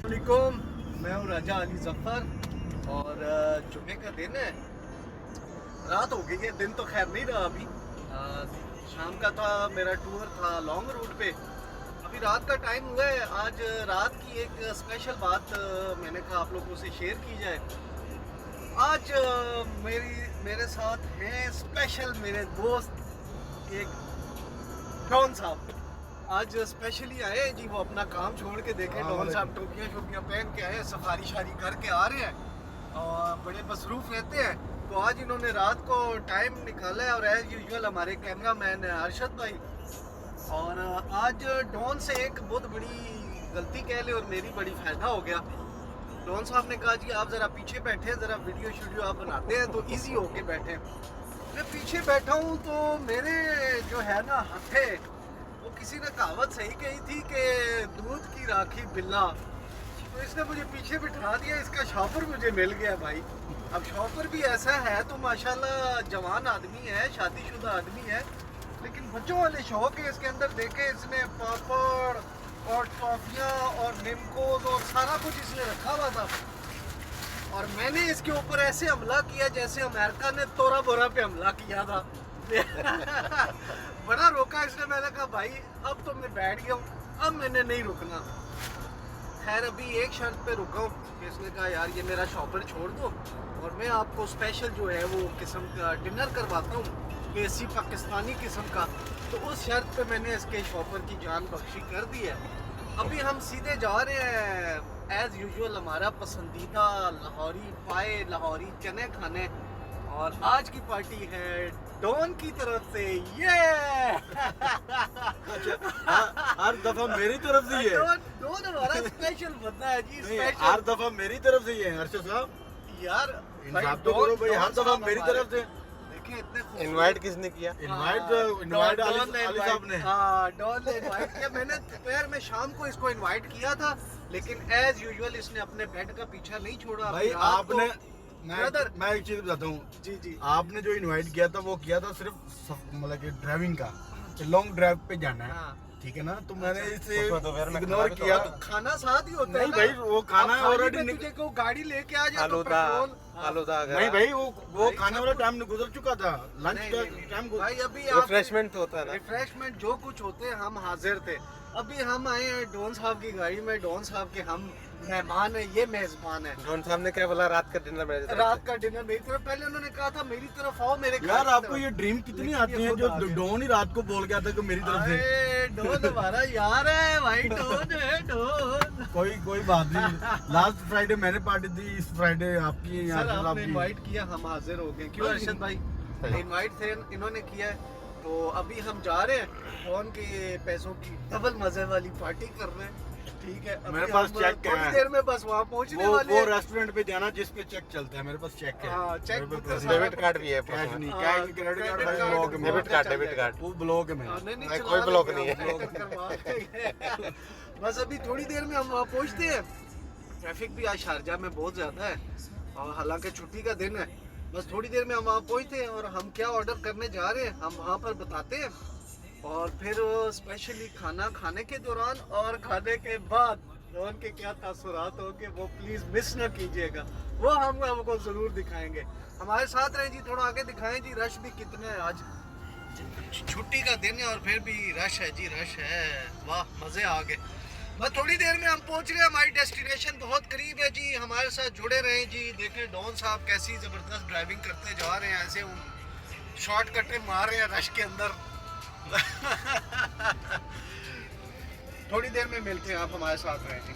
वालेकुम, मैं हूँ राजा अली जफ़र और जुमे का दिन है। रात हो गई है, दिन तो खैर नहीं रहा अभी। शाम का था, मेरा टूर था लॉन्ग रूट पे। अभी रात का टाइम हुआ है। आज रात की एक स्पेशल बात मैंने कहा आप लोगों से शेयर की जाए। आज मेरे साथ हैं स्पेशल मेरे दोस्त एक डॉन साहब। आज स्पेशली आए हैं जी, वो अपना काम छोड़ के देखें। डॉन साहब टोपियाँ शोपियाँ पहन के आए, सफारी शारी करके आ रहे हैं और बड़े मसरूफ़ रहते हैं। तो आज इन्होंने रात को टाइम निकाला है और एज़ यूजुअल हमारे कैमरा मैन है अरशद भाई। और आज डॉन से एक बहुत बड़ी गलती कह ले और मेरी बड़ी फ़ायदा हो गया। डॉन साहब ने कहा जी आप ज़रा पीछे बैठे, ज़रा वीडियो शीडियो आप बनाते हैं तो ईजी होके बैठे। मैं पीछे बैठा हूँ तो मेरे जो है ना हथे, वो किसी ने कहावत सही कही थी कि दूध की राखी बिल्ला, तो इसने मुझे पीछे बिठा दिया। इसका शॉफर मुझे मिल गया भाई। अब शॉफर भी ऐसा है तो माशाल्लाह जवान आदमी है, शादीशुदा आदमी है, लेकिन बच्चों वाले शौक है इसके अंदर। देखे इसने पापड़ और टॉफियाँ और निमकोज और सारा कुछ इसने रखा हुआ था और मैंने इसके ऊपर ऐसे हमला किया जैसे अमेरिका ने तोरा बोरा पे हमला किया था। बड़ा रोका इसने। मैंने कहा भाई अब तो मैं बैठ गया हूँ, अब मैंने नहीं रुकना। खैर अभी एक शर्त पे रुका हूँ कि इसने कहा यार ये मेरा शॉपर छोड़ दो और मैं आपको स्पेशल जो है वो किस्म का डिनर करवाता हूँ, देसी पाकिस्तानी किस्म का। तो उस शर्त पे मैंने इसके शॉपर की जान बख्शी कर दी है। अभी हम सीधे जा रहे हैं एज़ यूजुअल हमारा पसंदीदा लाहौरी पाए, लाहौरी चने खाने। और आज की पार्टी है डॉन की तरफ से। ये हर दफा मेरी तरफ से ही है। डॉन हमारा स्पेशल बंदा है जी, स्पेशल। हर दफा मेरी तरफ से ही है अर्शद साहब। यार इंसाफ तो करो भाई, हर दफा मेरी तरफ से। देखिए इतने इनवाइट किसने किया? इनवाइट अली साहब ने। हाँ डॉन ने इनवाइट किया। मैंने दोपहर में शाम को इसको इनवाइट किया था, लेकिन एज यूजुअल इसने अपने बेड का पीछा नहीं छोड़ा। भाई आपने मैं एक चीज बताता हूँ जी जी, आपने जो इनवाइट किया था वो किया था सिर्फ मतलब कि ड्राइविंग का, लॉन्ग ड्राइव पे जाना है, ठीक है ना। तो मैंने इसे इग्नोर किया। खाना साथ ही होता है नहीं भाई, वो खाना ऑलरेडी तुझे को गाड़ी लेके आ जाए तो आलूदा पेट्रोल। आलूदा नहीं भाई, वो खाने वाला टाइम गुजर चुका था। लंच का टाइम भाई अभी रिफ्रेशमेंट होता है ना। रिफ्रेशमेंट जो कुछ होते हैं हम हाजिर थे। अभी हम आए हैं डॉन साहब की गाड़ी में। डॉन साहब के हम मेहमान है, ये मेजबान है। डॉन साहब ने क्या बोला? रात का डिनर मेरे तरफ रात का डिनर मेरी तरफ। पहले उन्होंने कहा था मेरी तरफ आओ, मेरे घर यार की आपको तरफ। ये ड्रीम कितनी आती है जो डॉन ही रात को बोल गया था कि मेरी तरफ से। अरे डॉन हमारा यार है भाई, डॉन है डॉन। कोई बात नहीं। लास्ट फ्राइडे मैंने पार्टी दी, इस फ्राइडे आपकी। सर आपने इनवाइट किया, हम हाजिर हो गए। क्यों अरशद भाई? इनवाइट थे इन्होंने किया है। तो अभी हम जा रहे हैं डॉन के पैसों की डबल मजे वाली पार्टी कर रहे हैं, ठीक है। मेरे पास चेक है, थोड़ी देर में बस वहाँ पहुँचने वाले वो हैं। रेस्टोरेंट पे जाना जिस पे चेक चलता है, मेरे पास चेक है। हाँ, चेक मेरे बुक पास का डेबिट कार्ड भी है। कैश नहीं, हाँ, कैश क्रेडिट कार्ड भाई ब्लॉक में। डेबिट कार्ड वो ब्लॉक है मेरा। नहीं, कोई चला ब्लॉक देंगे, नहीं है। हम करवा देंगे। बस अभी थोड़ी देर में हम वहाँ पहुँचते हैं। ट्रैफिक भी आज शारजा में बहुत ज़्यादा है और हालांकि छुट्टी का दिन है। बस थोड़ी देर में हम वहाँ पहुँचते हैं और हम क्या ऑर्डर करने जा रहे हैं हम वहाँ पर बताते हैं। और फिर स्पेशली खाना खाने के दौरान और खाने के बाद उनके क्या तासुरात हो के वो प्लीज़ मिस ना कीजिएगा, वो हम आपको ज़रूर दिखाएंगे। हमारे साथ रहें जी, थोड़ा आगे दिखाएं जी। रश भी कितना है आज, छुट्टी का दिन है और फिर भी रश है जी, रश है। वाह मज़े आ गए। बस थोड़ी देर में हम पहुंच रहे हैं, हमारी डेस्टिनेशन बहुत करीब है जी। हमारे साथ जुड़े रहें जी। देखें डॉन साहब कैसी ज़बरदस्त ड्राइविंग करते जा रहे हैं, ऐसे शॉर्टकटें मार रहे हैं रश के अंदर। थोड़ी देर में मिलते हैं, आप हमारे साथ रहें जी।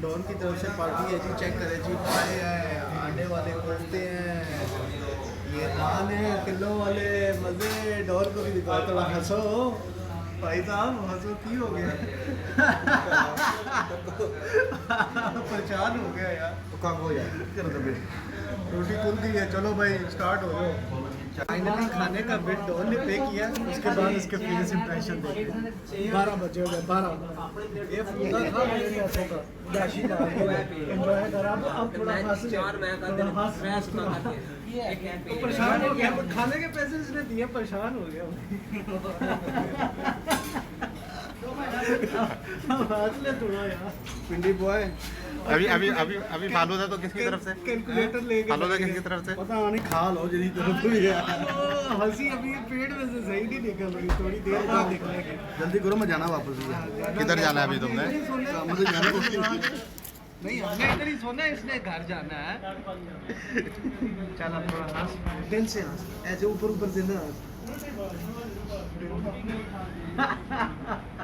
डॉन की तरफ से पार्टी है जी, चेक करें जी। पाए हैं, अंडे वाले कोफ्ते हैं, ये नान है किलो वाले। मज़े डॉन को भी दिखाओ, थोड़ा हंसो भाई साहब, हंसो। की हो गया? परेशान हो गया यार। तो कब हो जाए? रोटी खुल गई है, चलो भाई स्टार्ट हो जाओ। फाइनली खाने का बिल डॉन ने पे किया, उसके बाद इसके फर्स्ट इंप्रेशन देखे। 12 बजे हो गए, 12। ये फूदा था मेरे पैसों का, दाशी ला के एंजॉय करा। अब थोड़ा हंस तो परेशान हो गया, खाने के पैसे इसने दिए, परेशान हो गया। बात ले थोड़ा यार पिंडी बॉय। अभी फालूदा तो किसकी तरफ से? कैलकुलेटर लेके फालूदा किसकी तरफ से? पता नहीं, खा लो जल्दी तरफ तो ही है। हंसी अभी पेट में से सही नहीं निकल रही, थोड़ी देर बाद निकलेगी। जल्दी करो, मैं जाना वापस। किधर जाना है अभी तुमने? मुझे जाना नहीं, हमने इधर ही सोना है, इसने घर जाना है। चल अब थोड़ा हंस, दिल से हंस, ऐसे ऊपर ऊपर से ना हंस।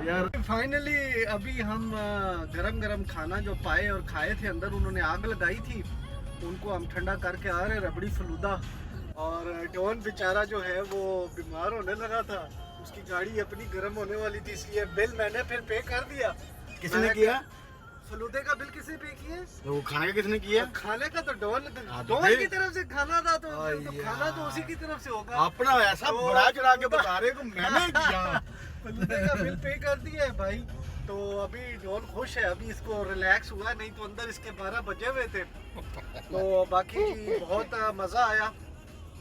यार फाइनली अभी हम गरम गरम खाना जो पाए और खाए थे, अंदर उन्होंने आग लगाई थी, उनको हम ठंडा करके आ रहे, रबड़ी फलूदा। और डॉन बेचारा जो है वो बीमार होने लगा था, उसकी गाड़ी अपनी गर्म होने वाली थी, इसलिए बिल मैंने फिर पे कर दिया। किसने किया? फलूदे का बिल किसने पे किया? वो खाने का किसने किया? खाने का तो डॉन की तरफ से खाना था, तो खाना तो उसी की तरफ से होगा। अपना ऐसा बड़ा चढ़ा के बता रहे को मैंने किया। फलूदे का बिल पे कर दिया है भाई। तो अभी डॉन खुश है, अभी इसको रिलैक्स हुआ है, नहीं तो अंदर इसके 12 बजे हुए थे। तो बाकी जी बहुत मज़ा आया।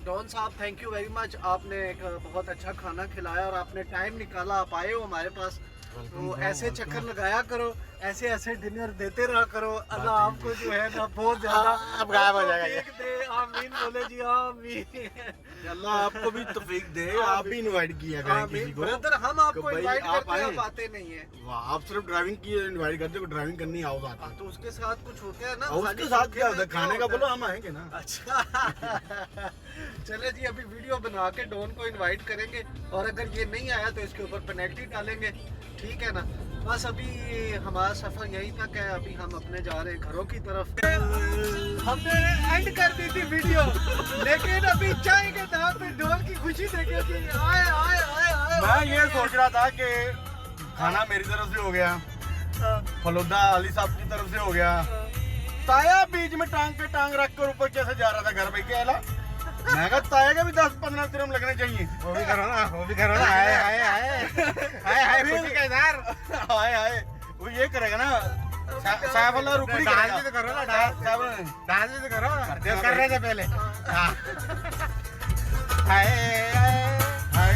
डॉन साहब थैंक यू वेरी मच, आपने एक बहुत अच्छा खाना खिलाया और आपने टाइम निकाला, आप आए हो हमारे पास। तो ऐसे चक्कर लगाया करो, ऐसे ऐसे डिनर देते रहा करो। अल्लाह आपको जो है ना बहुत ज्यादा अब गायब हो जाएगा ये। दे, आमीन बोले जी, आमीन। अल्लाह आपको भी तौफीक दे, आप भी इनवाइट किया करें किसी को। ब्रदर हम आपको भाई इनवाइट आप करते हैं, आए। आप आते नहीं है। वाह, आप सिर्फ ड्राइविंग की इनवाइट करते हो, ड्राइविंग करनी आओ साथ में। तो उसके साथ कुछ होता है ना, और उसके साथ क्या होता है? खाने का बोलो, हम आएंगे ना। अच्छा चले जी, अभी वीडियो बना के डॉन को इनवाइट करेंगे, और अगर ये नहीं आया तो इसके ऊपर पेनल्टी डालेंगे, ठीक है ना। बस अभी हमारा सफर यहीं तक है, अभी हम अपने जा रहे हैं घरों की तरफ। हमने एंड कर दी थी वीडियो, लेकिन अभी चाय के दाम पे डॉन की खुशी देखे थी। आए आए आए आए, मैं ये सोच रहा था कि खाना मेरी तरफ से हो गया, फलूदा अली साहब की तरफ से हो गया, ताया बीच में टांग के टांग रख कर ऊपर कैसे जा रहा था घर भाई के। मैं कहा ताया के भी 10-15 दिरहम लगने चाहिए। वो भी करो ना, वो भी करो ना। हाय हाय हाय हाय हाय, खुशी का इजहार। हाय हाय, वो ये करेगा ना, साहब वाला रुकड़ी डांस करेगा। भी तो करो ना, डांस भी तो करो, जो कर रहे थे पहले। हाय हाय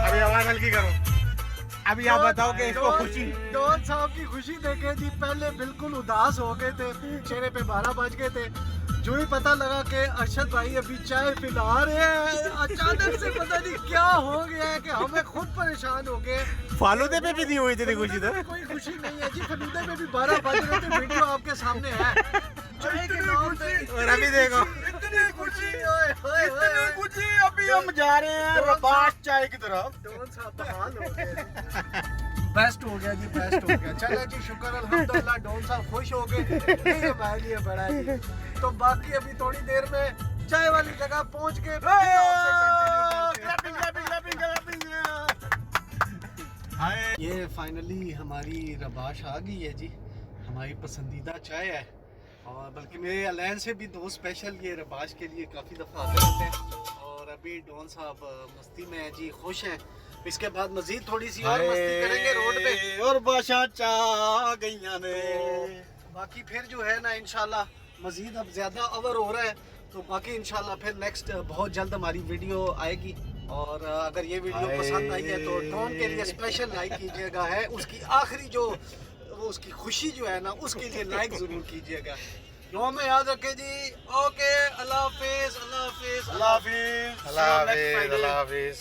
अभी आवाज हल्की करो। अभी आप बताओ कि इसको खुशी। डॉन साहब की खुशी देखे जी, पहले बिल्कुल उदास हो गए थे, चेहरे पे 12 बज गए थे। जो ही पता लगा कि अरशद भाई अभी चाय पिला रहे हैं, अचानक से पता नहीं क्या हो गया है कि हमें खुद परेशान हो गए। फालूदे पे भी नहीं हुई थी खुशी तो। कोई खुशी नहीं है जी, फलूदे में भी 12 बज रहे थे, वीडियो आपके सामने है। चाय के नाम पे और अभी देखो, इतनी खुशी, ओए होए इतनी खुशी। अभी हम जा रहे हैं रबाश चाय की तरफ। डॉन साहब बहाल हो गए। बेस्ट हो गया जी, बेस्ट हो गया। चलो जी, शुक्र अल्हम्दुलिल्लाह, डॉन साहब खुश हो गए, ये हमारे लिए बड़ा है जी। तो बाकी अभी थोड़ी देर में चाय वाली जगह पहुंच के ये फाइनली हमारी रबाश आ गई है जी, हमारी पसंदीदा चाय है। और बल्कि मेरे अलैन से भी दो स्पेशल ये रबाश के लिए काफ़ी दफ़ा आते रहते हैं। और अभी डॉन साहब मस्ती में है जी, खुश हैं। इसके बाद मजीद थोड़ी सी और मस्ती करेंगे रोड पे, और बादशाह चा गईया ने। बाकी फिर जो है ना इंशाल्लाह मजीद अब ज़्यादा ओवर हो रहा है, तो बाकी इंशाल्लाह फिर नेक्स्ट बहुत जल्द हमारी वीडियो आएगी। और अगर ये वीडियो पसंद आई है तो डॉन के लिए स्पेशल लाइक कीजिएगा, है उसकी आखिरी जो वो उसकी खुशी जो है ना, उसके लिए लाइक ज़रूर कीजिएगा। दुआ में याद रखें जी। ओके, अल्लाह हाफिज़, अल्लाह हाफिज़, अल्लाह हाफिज़, अल्लाह हाफिज़, अल्लाह हाफिज़।